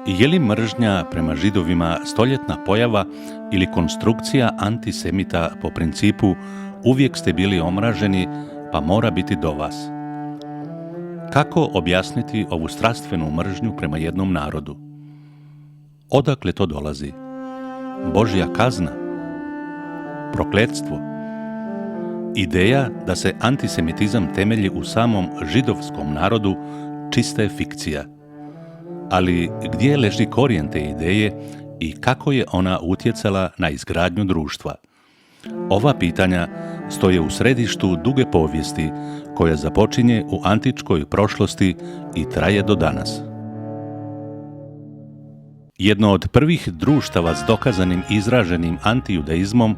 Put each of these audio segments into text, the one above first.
Je li mržnja prema Židovima stoljetna pojava ili konstrukcija antisemita po principu uvijek ste bili omraženi, pa mora biti do vas? Kako objasniti ovu strastvenu mržnju prema jednom narodu? Odakle to dolazi? Božja kazna? Prokletstvo? Ideja da se antisemitizam temelji u samom židovskom narodu čista je fikcija. Ali gdje leži korijen te ideje i kako je ona utjecala na izgradnju društva? Ova pitanja stoje u središtu duge povijesti koja započinje u antičkoj prošlosti i traje do danas. Jedno od prvih društava s dokazanim izraženim antijudaizmom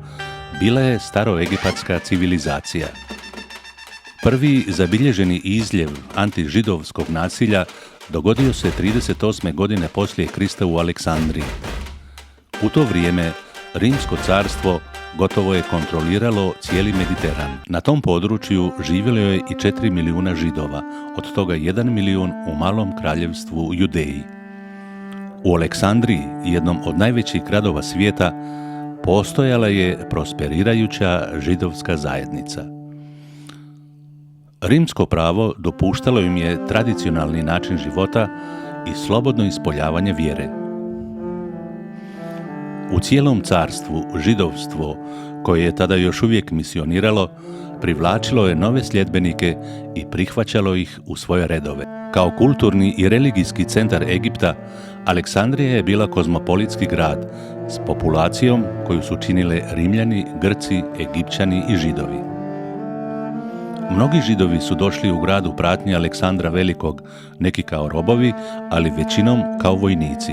bila je staroegipatska civilizacija. Prvi zabilježeni izljev antižidovskog nasilja dogodio se 38. godine poslije Krista u Aleksandriji. U to vrijeme Rimsko carstvo gotovo je kontroliralo cijeli Mediteran. Na tom području živjelo je i 4 milijuna Židova, od toga 1 milijun u malom kraljevstvu Judeji. U Aleksandriji, jednom od najvećih gradova svijeta, postojala je prosperirajuća židovska zajednica. Rimsko pravo dopuštalo im je tradicionalni način života i slobodno ispoljavanje vjere. U cijelom carstvu židovstvo, koje je tada još uvijek misioniralo, privlačilo je nove sljedbenike i prihvaćalo ih u svoje redove. Kao kulturni i religijski centar Egipta, Aleksandrija je bila kozmopolitski grad s populacijom koju su činile Rimljani, Grci, Egipćani i Židovi. Mnogi Židovi su došli u grad u pratnji Aleksandra Velikog, neki kao robovi, ali većinom kao vojnici.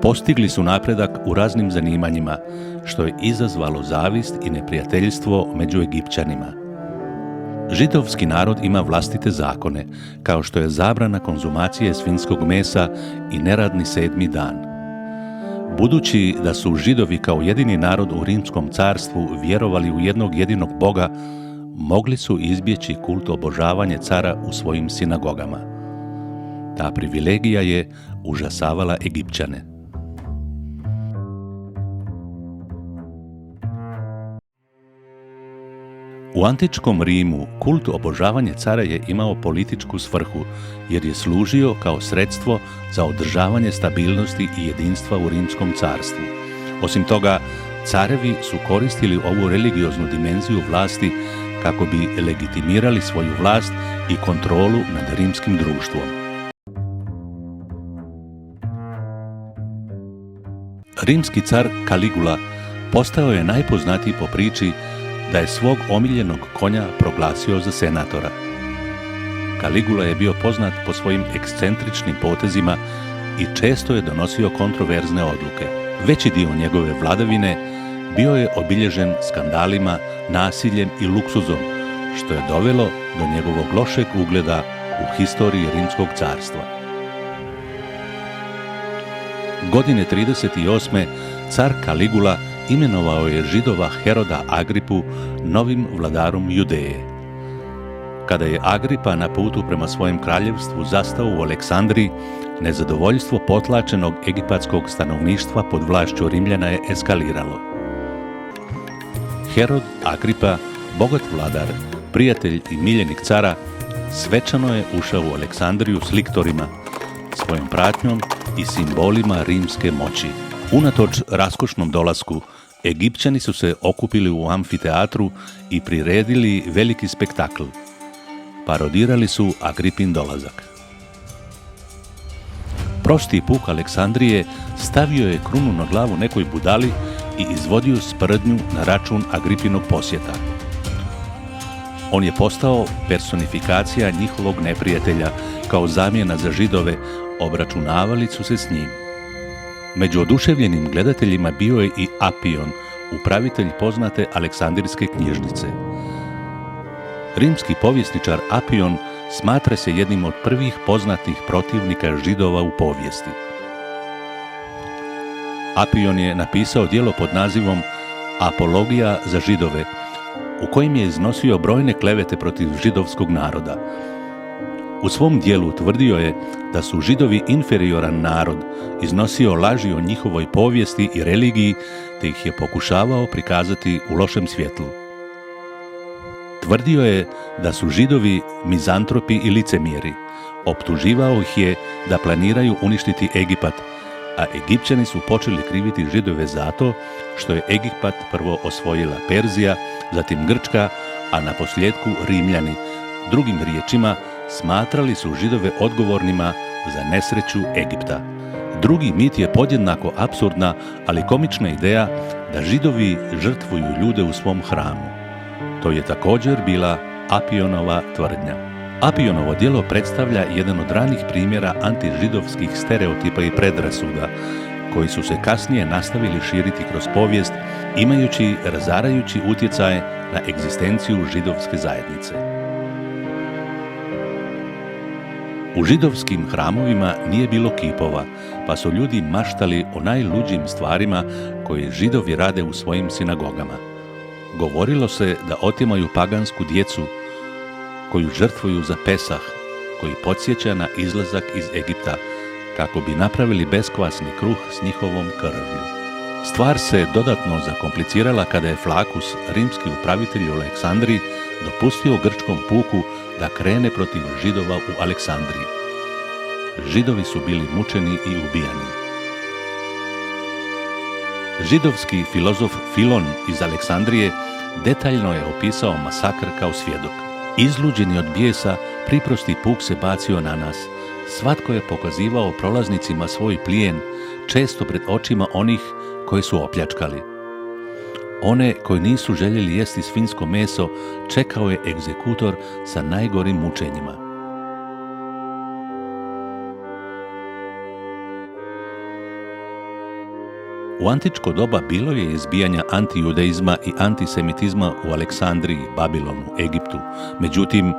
Postigli su napredak u raznim zanimanjima, što je izazvalo zavist i neprijateljstvo među Egipćanima. Židovski narod ima vlastite zakone, kao što je zabrana konzumacije svinjskog mesa i neradni 7. dan. Budući da su Židovi kao jedini narod u Rimskom carstvu vjerovali u jednog jedinog Boga, mogli su izbjeći kult obožavanja cara u svojim sinagogama. Ta privilegija je užasavala Egipćane. U antičkom Rimu kult obožavanja cara je imao političku svrhu, jer je služio kao sredstvo za održavanje stabilnosti i jedinstva u Rimskom carstvu. Osim toga, carevi su koristili ovu religioznu dimenziju vlasti kako bi legitimirali svoju vlast i kontrolu nad rimskim društvom. Rimski car Kaligula postao je najpoznatiji po priči da je svog omiljenog konja proglasio za senatora. Kaligula je bio poznat po svojim ekscentričnim potezima i često je donosio kontroverzne odluke. Veći dio njegove vladavine bio je obilježen skandalima, nasiljem i luksuzom, što je dovelo do njegovog lošeg ugleda u historiji Rimskog carstva. Godine 38. car Kaligula imenovao je Židova Heroda Agripu novim vladarom Judeje. Kada je Agripa na putu prema svojem kraljevstvu zastao u Aleksandriji, nezadovoljstvo potlačenog egipatskog stanovništva pod vlašću Rimljana je eskaliralo. Herod Agripa, bogat vladar, prijatelj i miljenik cara, svečano je ušao u Aleksandriju s liktorima, svojom pratnjom i simbolima rimske moći. Unatoč raskošnom dolasku, Egipćani su se okupili u amfiteatru i priredili veliki spektakl. Parodirali su Agripin dolazak. Prosti puk Aleksandrije stavio je krunu na glavu nekoj budali i izvodio sprdnju na račun Agripinog posjeta. On je postao personifikacija njihovog neprijatelja, kao zamjena za Židove, obračunavali su se s njim. Među oduševljenim gledateljima bio je i Apion, upravitelj poznate Aleksandrijske knjižnice. Rimski povjesničar Apion smatra se jednim od prvih poznatih protivnika Židova u povijesti. Apion je napisao djelo pod nazivom Apologija za Židove, u kojim je iznosio brojne klevete protiv židovskog naroda. U svom dijelu tvrdio je da su Židovi inferioran narod, iznosio laži o njihovoj povijesti i religiji, te ih je pokušavao prikazati u lošem svjetlu. Tvrdio je da su Židovi mizantropi i licemjeri. Optuživao ih je da planiraju uništiti Egipat, a Egipćani su počeli kriviti Židove zato što je Egipat prvo osvojila Perzija, zatim Grčka, a na posljedku Rimljani. Drugim riječima, smatrali su Židove odgovornima za nesreću Egipta. Drugi mit je podjednako apsurdna, ali komična ideja da Židovi žrtvuju ljude u svom hramu. To je također bila Apionova tvrdnja. Apionovo djelo predstavlja jedan od ranih primjera antižidovskih stereotipa i predrasuda, koji su se kasnije nastavili širiti kroz povijest, imajući razarajući utjecaj na egzistenciju židovske zajednice. U židovskim hramovima nije bilo kipova, pa su ljudi maštali o najluđim stvarima koje Židovi rade u svojim sinagogama. Govorilo se da otimaju pagansku djecu, koju žrtvuju za Pesah, koji podsjeća na izlazak iz Egipta, kako bi napravili beskvasni kruh s njihovom krvlju. Stvar se dodatno zakomplicirala kada je Flakus, rimski upravitelj u Aleksandriji, dopustio grčkom puku da krene protiv Židova u Aleksandriji. Židovi su bili mučeni i ubijani. Židovski filozof Filon iz Aleksandrije detaljno je opisao masakr kao svjedok. Izluđeni od bijesa, priprosti puk se bacio na nas. Svatko je pokazivao prolaznicima svoj plijen, često pred očima onih koji su opljačkali. One koji nisu željeli jesti svinjsko meso, čekao je egzekutor sa najgorim mučenjima. U antičko doba bilo je izbijanja antijudeizma i antisemitizma u Aleksandriji, Babilonu, Egiptu. Međutim,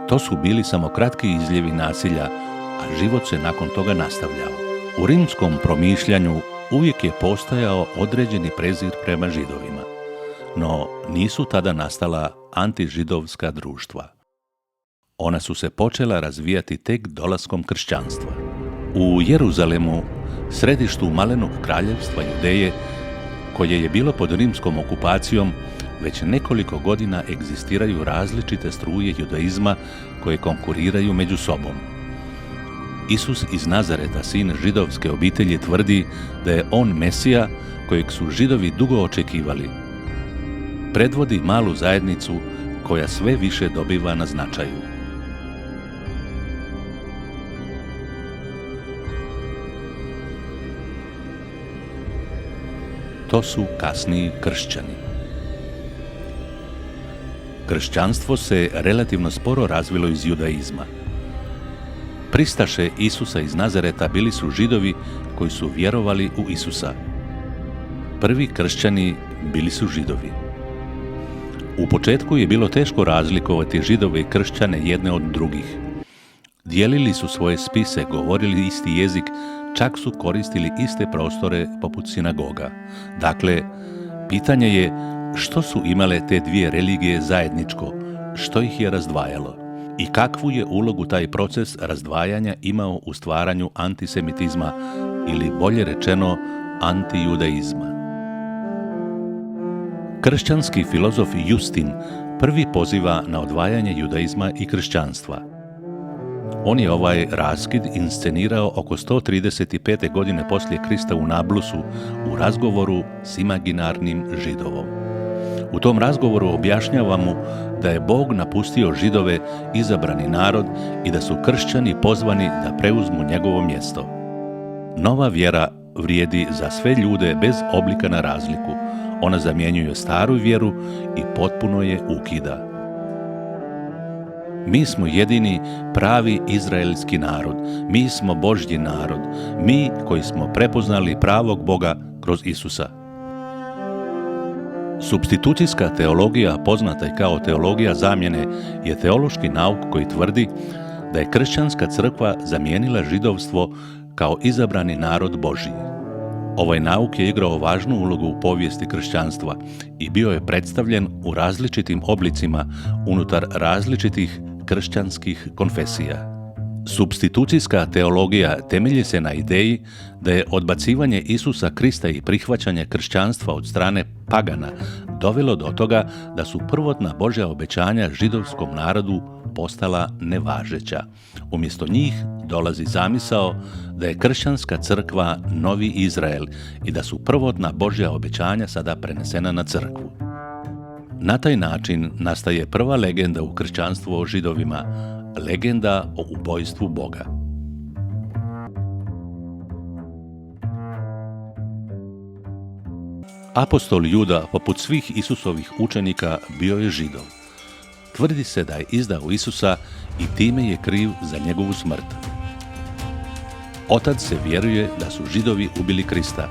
to su bili samo kratki izljevi nasilja, a život se nakon toga nastavljao. U rimskom promišljanju uvijek je postojao određeni prezir prema Židovima, no nisu tada nastala antižidovska društva. Ona su se počela razvijati tek dolaskom kršćanstva. U Jeruzalemu, središtu malenog kraljevstva Judeje, koje je bilo pod rimskom okupacijom, već nekoliko godina egzistiraju različite struje judaizma koje konkuriraju među sobom. Isus iz Nazareta, sin židovske obitelji, tvrdi da je on Mesija kojeg su Židovi dugo očekivali. Predvodi malu zajednicu koja sve više dobiva na značaju. To su kasniji kršćani. Kršćanstvo se relativno sporo razvilo iz judaizma. Pristaše Isusa iz Nazareta bili su Židovi koji su vjerovali u Isusa. Prvi kršćani bili su Židovi. U početku je bilo teško razlikovati Židove i kršćane jedne od drugih. Dijelili su svoje spise, govorili isti jezik, čak su koristili iste prostore poput sinagoga. Dakle, pitanje je što su imale te dvije religije zajedničko, što ih je razdvajalo i kakvu je ulogu taj proces razdvajanja imao u stvaranju antisemitizma ili bolje rečeno antijudaizma. Kršćanski filozof Justin prvi poziva na odvajanje judaizma i kršćanstva. On je ovaj raskid inscenirao oko 135. godine poslije Krista u Nablusu u razgovoru s imaginarnim Židovom. U tom razgovoru objašnjava mu da je Bog napustio Židove, izabrani narod, i da su kršćani pozvani da preuzmu njegovo mjesto. Nova vjera vrijedi za sve ljude bez oblika na razliku. Ona zamjenjuje staru vjeru i potpuno je ukida. Mi smo jedini pravi izraelski narod, mi smo Božji narod, mi koji smo prepoznali pravog Boga kroz Isusa. Supstitucijska teologija, poznata i kao teologija zamjene, je teološki nauk koji tvrdi da je kršćanska crkva zamijenila židovstvo kao izabrani narod Božji. Ovaj nauk je igrao važnu ulogu u povijesti kršćanstva i bio je predstavljen u različitim oblicima unutar različitih kršćanskih konfesija. Supstitucijska teologija temelji se na ideji da je odbacivanje Isusa Krista i prihvaćanje kršćanstva od strane pagana dovelo do toga da su prvotna Božja obećanja židovskom narodu postala nevažeća. Umjesto njih dolazi zamisao da je kršćanska crkva novi Izrael i da su prvotna Božja obećanja sada prenesena na crkvu. Na taj način nastaje prva legenda u kršćanstvu o Židovima, legenda o ubojstvu Boga. Apostol Juda, poput svih Isusovih učenika, bio je Židov. Tvrdi se da je izdao Isusa i time je kriv za njegovu smrt. Otad se vjeruje da su Židovi ubili Krista,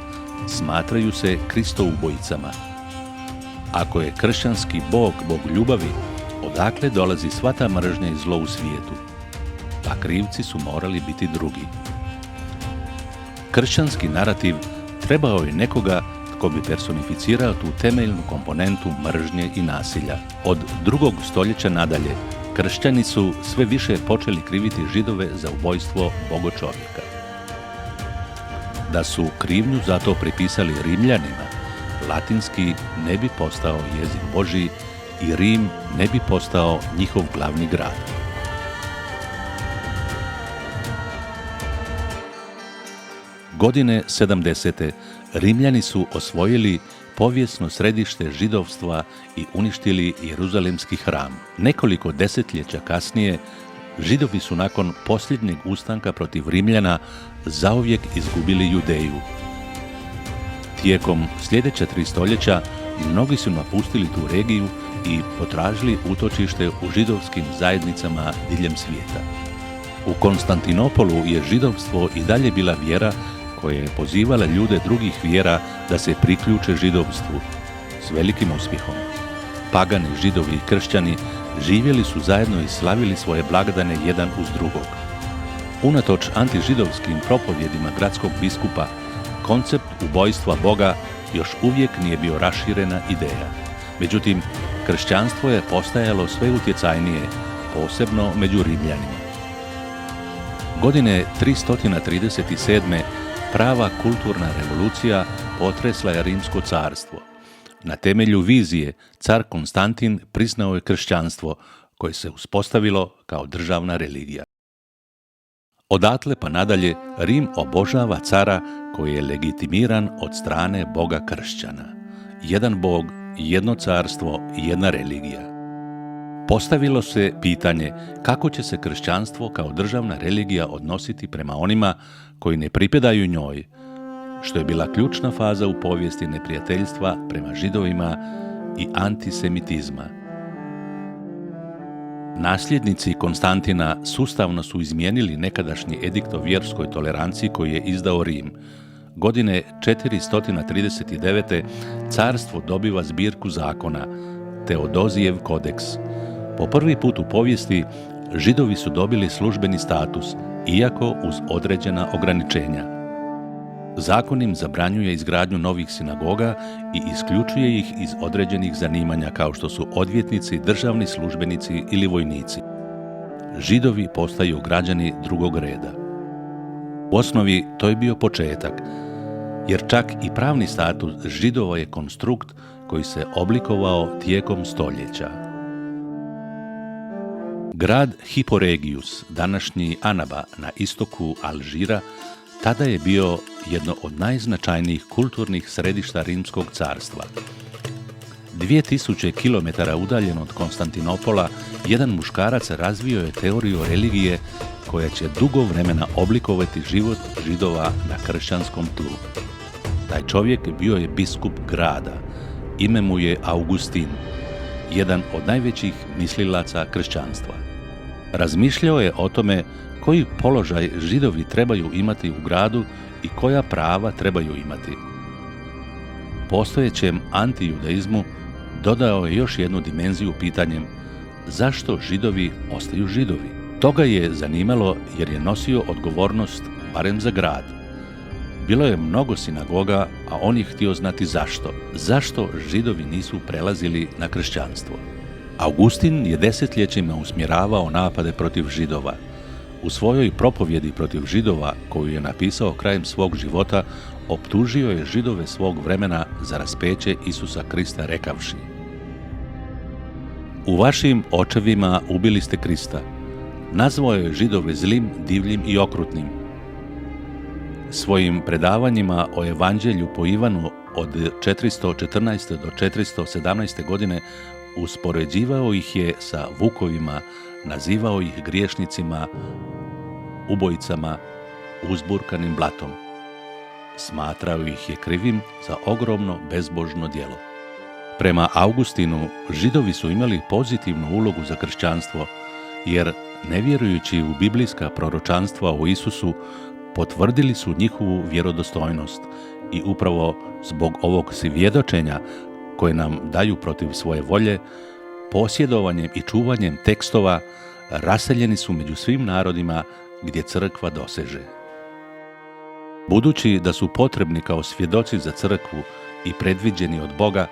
smatraju se Kristoubojicama. Ako je kršćanski Bog, Bog ljubavi, odakle dolazi sva ta mržnja i zlo u svijetu? Pa krivci su morali biti drugi. Kršćanski narativ trebao je nekoga tko bi personificirao tu temeljnu komponentu mržnje i nasilja. Od 2. stoljeća nadalje, kršćani su sve više počeli kriviti Židove za ubojstvo Bogočovjeka. Da su krivnju za to pripisali Rimljanima, latinski ne bi postao jezik Božji i Rim ne bi postao njihov glavni grad. Godine 70. Rimljani su osvojili povijesno središte židovstva i uništili Jeruzalemski hram. Nekoliko desetljeća kasnije, Židovi su nakon posljednjeg ustanka protiv Rimljana zauvijek izgubili Judeju. Tijekom sljedeća 3 stoljeća mnogi su napustili tu regiju i potražili utočište u židovskim zajednicama diljem svijeta. U Konstantinopolu je židovstvo i dalje bila vjera koja je pozivala ljude drugih vjera da se priključe židovstvu, s velikim uspjehom. Pagani, židovi i kršćani živjeli su zajedno i slavili svoje blagdane jedan uz drugog. Unatoč antižidovskim propovjedima gradskog biskupa, koncept ubojstva Boga još uvijek nije bio raširena ideja. Međutim, kršćanstvo je postajalo sve utjecajnije, posebno među Rimljanima. Godine 337. prava kulturna revolucija potresla je Rimsko carstvo. Na temelju vizije, car Konstantin priznao je kršćanstvo, koje se uspostavilo kao državna religija. Odatle pa nadalje, Rim obožava cara koji je legitimiran od strane Boga kršćana. Jedan Bog, jedno carstvo i jedna religija. Postavilo se pitanje kako će se kršćanstvo kao državna religija odnositi prema onima koji ne pripadaju njoj, što je bila ključna faza u povijesti neprijateljstva prema Židovima i antisemitizma. Nasljednici Konstantina sustavno su izmijenili nekadašnji edikt o vjerskoj toleranciji koji je izdao Rim. Godine 439. carstvo dobiva zbirku zakona, Teodozijev kodeks. Po prvi put u povijesti Židovi su dobili službeni status, iako uz određena ograničenja. Zakon im zabranjuje izgradnju novih sinagoga i isključuje ih iz određenih zanimanja kao što su odvjetnici, državni službenici ili vojnici. Židovi postaju građani drugog reda. U osnovi to je bio početak, jer čak i pravni status Židova je konstrukt koji se oblikovao tijekom stoljeća. Grad Hiporegius, današnji Anaba na istoku Alžira, tada je bio jedno od najznačajnijih kulturnih središta Rimskog carstva. 2000 km udaljen od Konstantinopola, jedan muškarac razvio je teoriju religije koja će dugo vremena oblikovati život Židova na kršćanskom tlu. Taj čovjek bio je biskup grada, ime mu je Augustin, jedan od najvećih mislilaca kršćanstva. Razmišljao je o tome koji položaj Židovi trebaju imati u gradu i koja prava trebaju imati. Postojećem antijudaizmu dodao je još jednu dimenziju pitanjem zašto Židovi ostaju Židovi. To ga je zanimalo jer je nosio odgovornost barem za grad. Bilo je mnogo sinagoga, a on je htio znati zašto. Zašto Židovi nisu prelazili na kršćanstvo? Augustin je desetljećima usmjeravao napade protiv Židova. U svojoj propovjedi protiv Židova, koju je napisao krajem svog života, optužio je Židove svog vremena za raspeće Isusa Krista rekavši: U vašim očevima ubili ste Krista. Nazvao je Židove zlim, divljim i okrutnim. Svojim predavanjima o evanđelju po Ivanu od 414. do 417. godine uspoređivao ih je sa vukovima, nazivao ih griješnicima, ubojicama, uzburkanim blatom. Smatrao ih je krivim za ogromno bezbožno djelo. Prema Augustinu, Židovi su imali pozitivnu ulogu za kršćanstvo, jer ne vjerujući u biblijska proročanstva o Isusu, potvrdili su njihovu vjerodostojnost i upravo zbog ovog svjedočenja koje nam daju protiv svoje volje, posjedovanjem i čuvanjem tekstova raseljeni su među svim narodima gdje crkva doseže. Budući da su potrebni kao svjedoci za crkvu i predviđeni od Boga,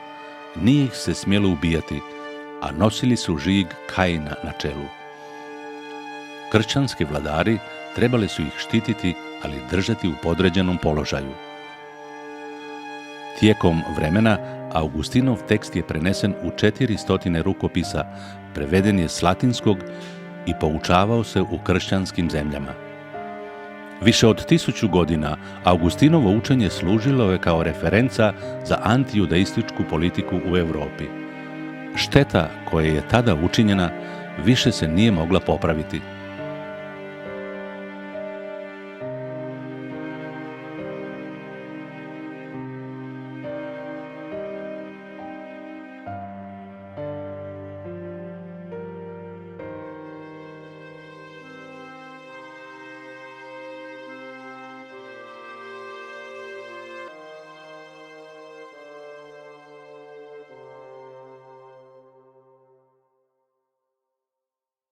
nije ih se smjelo ubijati, a nosili su žig Kaina na čelu. Kršćanski vladari trebali su ih štititi, ali držati u podređenom položaju. Tijekom vremena Augustinov tekst je prenesen u 400 rukopisa, preveden je s latinskog i poučavao se u kršćanskim zemljama. Više od 1000 godina Augustinovo učenje služilo je kao referenca za antijudaističku politiku u Europi. Šteta koja je tada učinjena više se nije mogla popraviti.